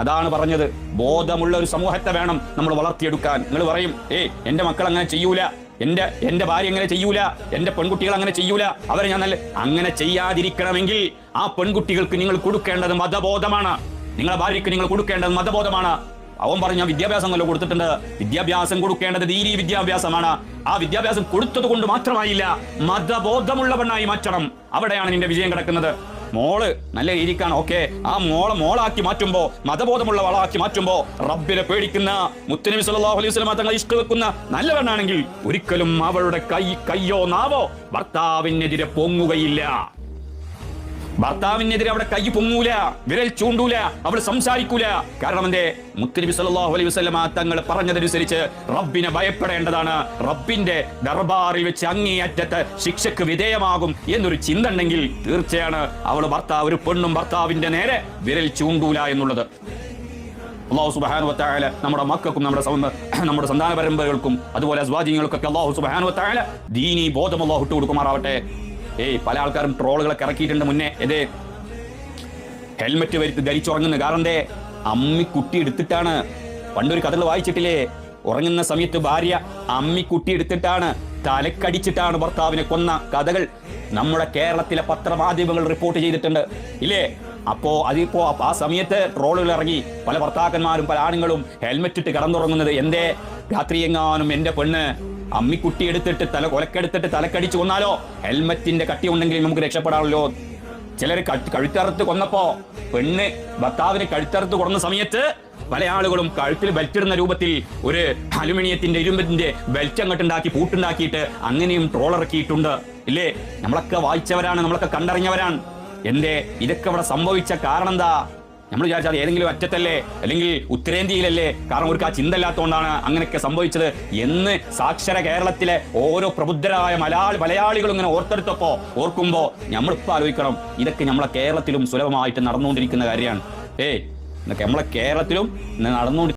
അതാണ് പറഞ്ഞത്, ബോധമുള്ള ഒരു സമൂഹത്തെ വേണം നമ്മൾ വളർത്തിയെടുക്കാൻ. നിങ്ങൾ പറയും, എന്റെ മക്കൾ അങ്ങനെ ചെയ്യൂല, എന്റെ ഭാര്യ അങ്ങനെ ചെയ്യൂല, എന്റെ പെൺകുട്ടികൾ അങ്ങനെ ചെയ്യൂല, അവരെ ഞാൻ അങ്ങനെ ചെയ്യാതിരിക്കണമെങ്കിൽ ആ പെൺകുട്ടികൾക്ക് നിങ്ങൾ കൊടുക്കേണ്ടത് മതബോധമാണ്, നിങ്ങളെ ഭാര്യയ്ക്ക് നിങ്ങൾ കൊടുക്കേണ്ടത് മതബോധമാണ്. അവൻ പറഞ്ഞ വിദ്യാഭ്യാസം കൊടുത്തിട്ടുണ്ട്, വിദ്യാഭ്യാസം കൊടുക്കേണ്ടത് ദീനീ വിദ്യാഭ്യാസമാണ്. ആ വിദ്യാഭ്യാസം കൊടുത്തത് കൊണ്ട് മാത്രമായില്ല, മതബോധമുള്ളവനായി മാറ്റണം. അവിടെയാണ് നിന്റെ വിജയം കിടക്കുന്നത്. മോള് നല്ല രീതിക്കാണ്, ഓക്കെ, ആ മോളാക്കി മാറ്റുമ്പോ, മതബോധമുള്ളവളാക്കി മാറ്റുമ്പോ, റബ്ബിനെ പേടിക്കുന്ന മുത്തുനബി സല്ലല്ലാഹു അലൈഹി വസല്ലം തങ്ങളെ ഇഷ്ക വെക്കുന്ന നല്ലവനാണെങ്കിൽ ഒരിക്കലും അവളുടെ കയ്യോ നാവോ ഭർത്താവിനെതിരെ പൊങ്ങുകയില്ല. ഭർത്താവിനെതിരെ അവിടെ കൈ പൊങ്ങൂല, വിരൽ ചൂണ്ടൂല, അവൾ സംസാരിക്കൂല. കാരണം എന്തേ? മുത്തുനബി സല്ലല്ലാഹു അലൈഹി വസല്ലം തങ്ങൾ പറഞ്ഞതനുസരിച്ച് റബ്ബിനെ ഭയപ്പെടേണ്ടതാണ്. റബ്ബിന്റെ ദർബാറിൽ വെച്ച് അങ്ങേയറ്റത്തെ ശിക്ഷക്ക് വിധേയമാകും എന്നൊരു ചിന്ത ഉണ്ടെങ്കിൽ തീർച്ചയാണ് ഒരു പെണ്ണും ഭർത്താവിന്റെ നേരെ വിരൽ ചൂണ്ടൂല എന്നുള്ളത്. അല്ലാഹു സുബ്ഹാനഹു വ തആല നമ്മുടെ മക്കൾക്കും നമ്മുടെ സന്താന പരമ്പരകൾക്കും അതുപോലെ അസ്വാജികൾക്കൊക്കെ അല്ലാഹു സുബ്ഹാനഹു വ തആല ദീനീ ബോധം അല്ലാഹു ഇട്ടു കൊടുക്കുമാറാവട്ടെ. പല ആൾക്കാരും ട്രോളുകളൊക്കെ ഇറക്കിയിട്ടുണ്ട് മുന്നേ. ഹെൽമെറ്റ് ധരിച്ചുറങ്ങുന്ന കാരണം അമ്മിക്കുട്ടി എടുത്തിട്ടാണ്. പണ്ടൊരു കഥകൾ വായിച്ചിട്ടില്ലേ? ഉറങ്ങുന്ന സമയത്ത് ഭാര്യ അമ്മിക്കുട്ടി എടുത്തിട്ടാണ് തലക്കടിച്ചിട്ടാണ് ഭർത്താവിനെ കൊന്ന കഥകൾ നമ്മുടെ കേരളത്തിലെ പത്രമാധ്യമങ്ങൾ റിപ്പോർട്ട് ചെയ്തിട്ടുണ്ട്, ഇല്ലേ? അതിപ്പോ ആ സമയത്ത് ട്രോളുകൾ ഇറങ്ങി. പല ഭർത്താക്കന്മാരും പല ആണുങ്ങളും ഹെൽമെറ്റ് ഇട്ട് കിടന്നുറങ്ങുന്നത് എന്തേ? രാത്രി എങ്ങാനും എന്റെ പെണ്ണ് അമ്മിക്കുട്ടി എടുത്തിട്ട് കൊലക്കെടുത്തിട്ട് തലക്കടിച്ചു കൊന്നാലോ, ഹെൽമെറ്റിന്റെ കട്ടി ഉണ്ടെങ്കിൽ നമുക്ക് രക്ഷപ്പെടാമല്ലോ. ചിലര് കഴുത്തറുത്ത് കൊന്നപ്പോ, പെണ്ണ് ഭർത്താവിന് കഴുത്തറുത്ത് കൊന്ന സമയത്ത് പല ആളുകളും കഴുത്തിൽ ബെൽറ്റ് ഇടുന്ന രൂപത്തിൽ ഒരു അലുമിനിയത്തിന്റെ ഇരുമ്പിന്റെ ബെൽറ്റ് അങ്ങോട്ടുണ്ടാക്കി പൂട്ടുണ്ടാക്കിയിട്ട് അങ്ങനെയും ട്രോൾ ഇറക്കിയിട്ടുണ്ട്, ഇല്ലേ? നമ്മളൊക്കെ വായിച്ചവരാണ്, നമ്മളൊക്കെ കണ്ടറിഞ്ഞവരാണ്. ഇതൊക്കെ ഇവിടെ സംഭവിച്ച കാരണം എന്താ? നമ്മൾ വിചാരിച്ചാൽ ഏതെങ്കിലും അറ്റത്തല്ലേ, അല്ലെങ്കിൽ ഉത്തരേന്ത്യയിലല്ലേ, കാരണം അവർക്ക് ആ ചിന്ത ഇല്ലാത്തതുകൊണ്ടാണ് അങ്ങനെയൊക്കെ സംഭവിച്ചത് എന്ന് സാക്ഷര കേരളത്തിലെ ഓരോ പ്രബുദ്ധരായ മലയാളികളും ഇങ്ങനെ ഓർക്കുമ്പോ നമ്മളിപ്പോ ആലോചിക്കണം, ഇതൊക്കെ നമ്മളെ കേരളത്തിലും സുലഭമായിട്ട് നടന്നുകൊണ്ടിരിക്കുന്ന കാര്യമാണ്. ഇതൊക്കെ നമ്മളെ കേരളത്തിലും നടന്നുകൊണ്ടിരിക്കുന്ന